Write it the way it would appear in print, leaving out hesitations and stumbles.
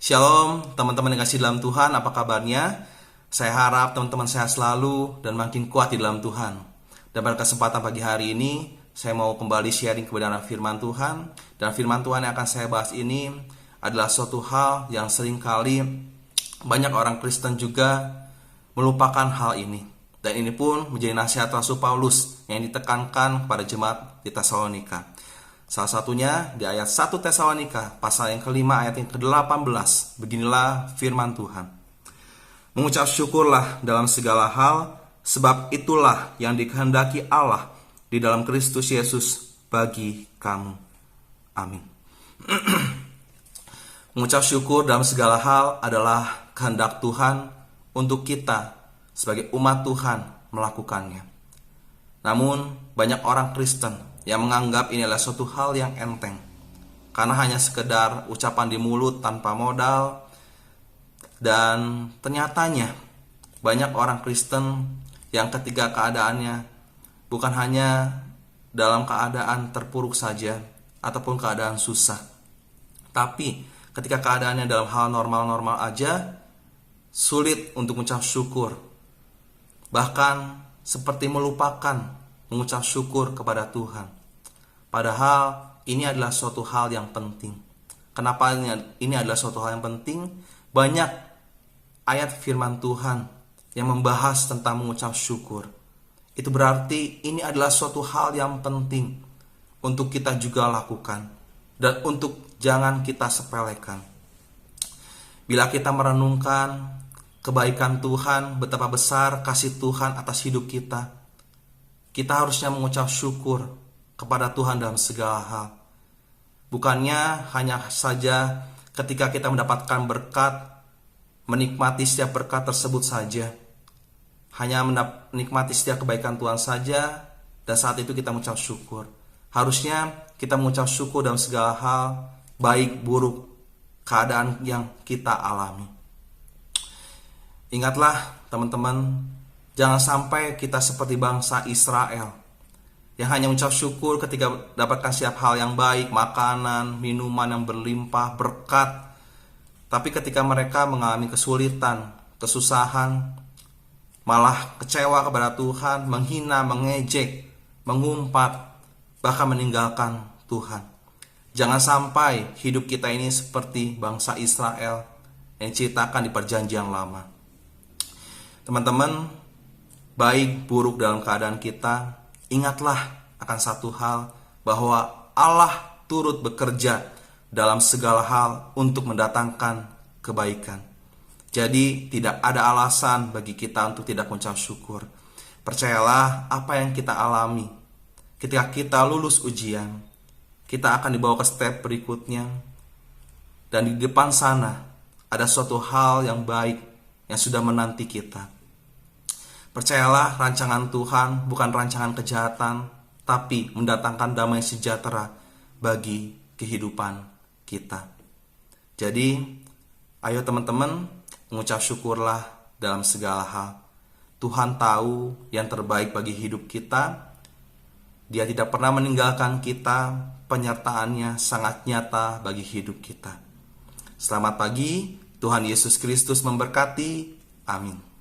Shalom teman-teman yang kasih dalam Tuhan, apa kabarnya? Saya harap teman-teman sehat selalu dan makin kuat di dalam Tuhan. Dan pada kesempatan pagi hari ini, saya mau kembali sharing kebenaran firman Tuhan. Dan firman Tuhan yang akan saya bahas ini adalah suatu hal yang seringkali banyak orang Kristen juga melupakan hal ini. Dan ini pun menjadi nasihat Rasul Paulus yang ditekankan kepada jemaat di Tesalonika. Salah satunya di ayat 1 Tesalonika pasal yang kelima ayat yang ke-18. Beginilah firman Tuhan. Mengucap syukurlah dalam segala hal, sebab itulah yang dikehendaki Allah di dalam Kristus Yesus bagi kamu. Amin. Mengucap syukur dalam segala hal adalah kehendak Tuhan untuk kita sebagai umat Tuhan melakukannya. Namun banyak orang Kristen yang menganggap ini adalah suatu hal yang enteng, karena hanya sekedar ucapan di mulut tanpa modal. Dan ternyatanya banyak orang Kristen yang ketika keadaannya bukan hanya dalam keadaan terpuruk saja ataupun keadaan susah, tapi ketika keadaannya dalam hal normal-normal aja sulit untuk mengucap syukur, bahkan seperti melupakan mengucap syukur kepada Tuhan. Padahal ini adalah suatu hal yang penting. Kenapa ini adalah suatu hal yang penting? Banyak ayat firman Tuhan yang membahas tentang mengucap syukur. Itu berarti ini adalah suatu hal yang penting untuk kita juga lakukan dan untuk jangan kita sepelekan. Bila kita merenungkan kebaikan Tuhan, betapa besar kasih Tuhan atas hidup kita, kita harusnya mengucap syukur kepada Tuhan dalam segala hal. Bukannya hanya saja ketika kita mendapatkan berkat, menikmati setiap berkat tersebut saja. Hanya menikmati setiap kebaikan Tuhan saja, dan saat itu kita mengucap syukur. Harusnya kita mengucap syukur dalam segala hal, baik buruk keadaan yang kita alami. Ingatlah teman-teman, jangan sampai kita seperti bangsa Israel yang hanya mengucap syukur ketika dapatkan setiap hal yang baik, makanan, minuman yang berlimpah, berkat. Tapi ketika mereka mengalami kesulitan, kesusahan, malah kecewa kepada Tuhan, menghina, mengejek, mengumpat, bahkan meninggalkan Tuhan. Jangan sampai hidup kita ini seperti bangsa Israel yang diceritakan di Perjanjian Lama. Teman-teman, baik buruk dalam keadaan kita, ingatlah akan satu hal, bahwa Allah turut bekerja dalam segala hal untuk mendatangkan kebaikan. Jadi tidak ada alasan bagi kita untuk tidak mengucap syukur. Percayalah, apa yang kita alami ketika kita lulus ujian, kita akan dibawa ke step berikutnya, dan di depan sana ada suatu hal yang baik yang sudah menanti kita. Percayalah, rancangan Tuhan bukan rancangan kejahatan, tapi mendatangkan damai sejahtera bagi kehidupan kita. Jadi, ayo teman-teman, mengucap syukurlah dalam segala hal. Tuhan tahu yang terbaik bagi hidup kita. Dia tidak pernah meninggalkan kita, penyertaannya sangat nyata bagi hidup kita. Selamat pagi, Tuhan Yesus Kristus memberkati. Amin.